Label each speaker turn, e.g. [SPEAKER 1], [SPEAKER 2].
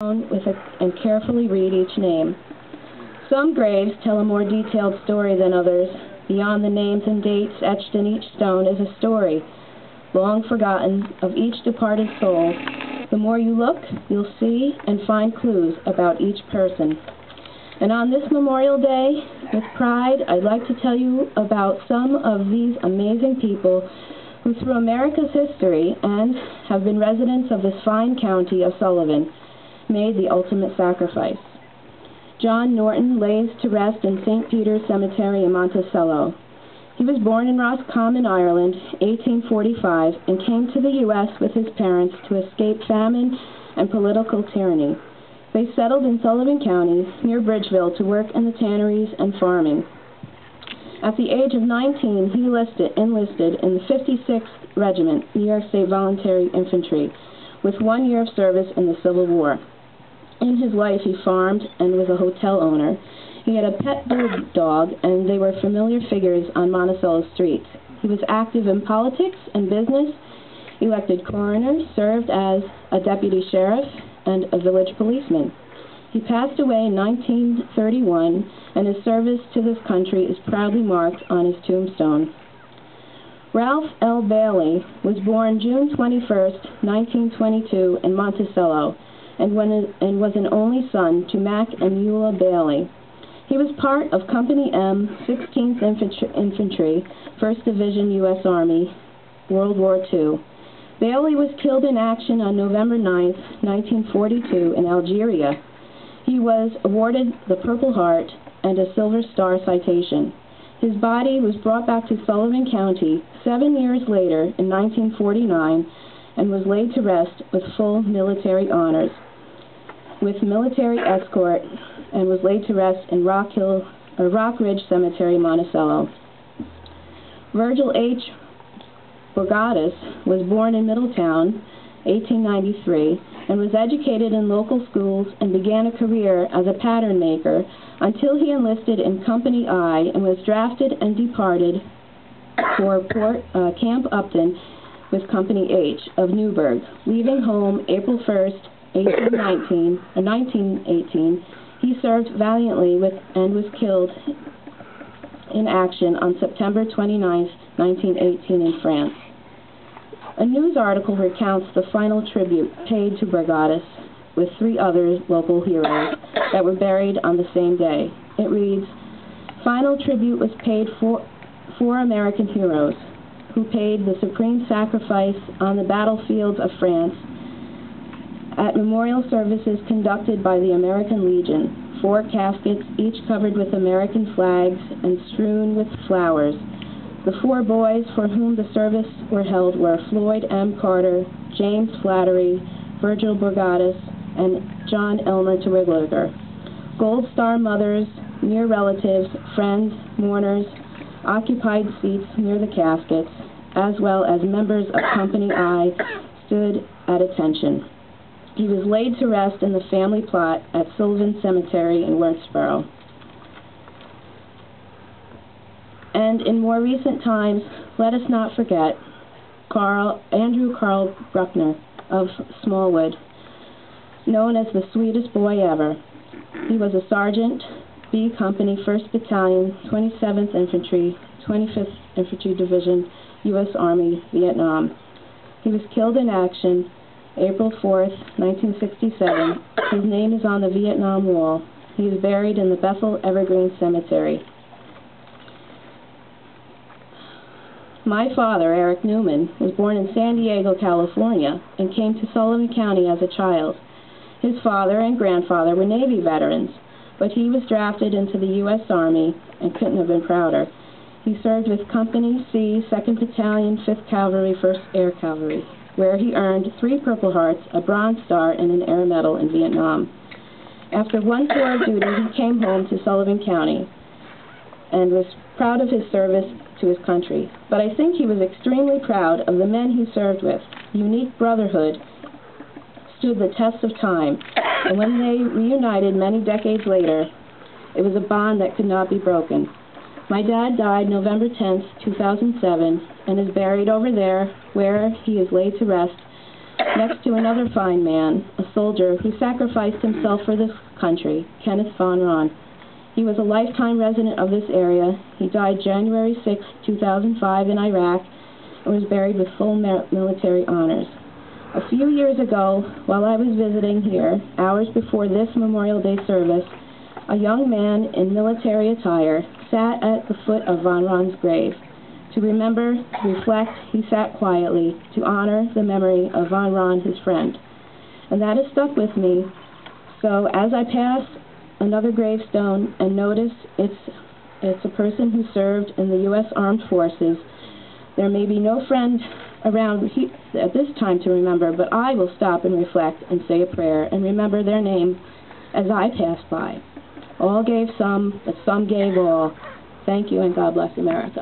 [SPEAKER 1] And carefully read each name. Some graves tell a more detailed story than others. Beyond the names and dates etched in each stone is a story, long forgotten, of each departed soul. The more you look, you'll see and find clues about each person. And on this Memorial Day, with pride, I'd like to tell you about some of these amazing people who, through America's history and have been residents of this fine county of Sullivan, made the ultimate sacrifice. John Norton lays to rest in St. Peter's Cemetery in Monticello. He was born in Roscommon, Ireland, 1845, and came to the U.S. with his parents to escape famine and political tyranny. They settled in Sullivan County, near Bridgeville, to work in the tanneries and farming. At the age of 19, he enlisted in the 56th Regiment, New York State Voluntary Infantry, with 1 year of service in the Civil War. In his life, he farmed and was a hotel owner. He had a pet bulldog, and they were familiar figures on Monticello streets. He was active in politics and business, elected coroner, served as a deputy sheriff, and a village policeman. He passed away in 1931, and his service to this country is proudly marked on his tombstone. Ralph L. Bailey was born June 21, 1922, in Monticello, and was an only son to Mac and Eula Bailey. He was part of Company M, 16th Infantry, 1st Division, U.S. Army, World War II. Bailey was killed in action on November 9, 1942, in Algeria. He was awarded the Purple Heart and a Silver Star citation. His body was brought back to Sullivan County 7 years later, in 1949, and was laid to rest with full military honors, with military escort, and was laid to rest in Rock Ridge Cemetery, Monticello. Virgil H. Bogatis was born in Middletown, 1893, and was educated in local schools and began a career as a pattern maker until he enlisted in Company I and was drafted and departed for Camp Upton with Company H of Newburgh. Leaving home April 1st, 1918, he served valiantly and was killed in action on September 29, 1918, in France. A news article recounts the final tribute paid to Bogatis with 3 other local heroes that were buried on the same day. It reads, "Final tribute was paid for 4 American heroes who paid the supreme sacrifice on the battlefields of France at memorial services conducted by the American Legion. 4 caskets, each covered with American flags and strewn with flowers. The 4 boys for whom the service were held were Floyd M. Carter, James Flattery, Virgil Bogatis, and John Elmer Terwilliger. Gold Star mothers, near relatives, friends, mourners, occupied seats near the caskets, as well as members of Company I, stood at attention. He was laid to rest in the family plot at Sullivan Cemetery in Wurtsboro." And in more recent times, let us not forget Andrew Carl Bruckner of Smallwood, known as the sweetest boy ever. He was a sergeant, B Company, 1st Battalion, 27th Infantry, 25th Infantry Division, U.S. Army, Vietnam. He was killed in action April 4th, 1967. His name is on the Vietnam Wall. He is buried in the Bethel Evergreen Cemetery. My father, Eric Neumann, was born in San Diego, California, and came to Sullivan County as a child. His father and grandfather were Navy veterans, but he was drafted into the U.S. Army and couldn't have been prouder. He served with Company C, 2nd Battalion, 5th Cavalry, 1st Air Cavalry, where he earned 3 Purple Hearts, a Bronze Star, and an Air Medal in Vietnam. After 1 tour of duty, he came home to Sullivan County and was proud of his service to his country. But I think he was extremely proud of the men he served with. Unique brotherhood stood the test of time, and when they reunited many decades later, it was a bond that could not be broken. My dad died November 10, 2007, and is buried over there, where he is laid to rest next to another fine man, a soldier who sacrificed himself for this country, Kenneth Von Ron. He was a lifetime resident of this area. He died January 6, 2005 in Iraq and was buried with full military honors. A few years ago, while I was visiting here, hours before this Memorial Day service, a young man in military attire sat at the foot of Von Ron's grave. To remember, to reflect, he sat quietly to honor the memory of Von Ron, his friend. And that has stuck with me. So as I pass another gravestone and notice it's a person who served in the U.S. Armed Forces, there may be no friend around at this time to remember, but I will stop and reflect and say a prayer and remember their name as I pass by. All gave some, but some gave all. Thank you, and God bless America.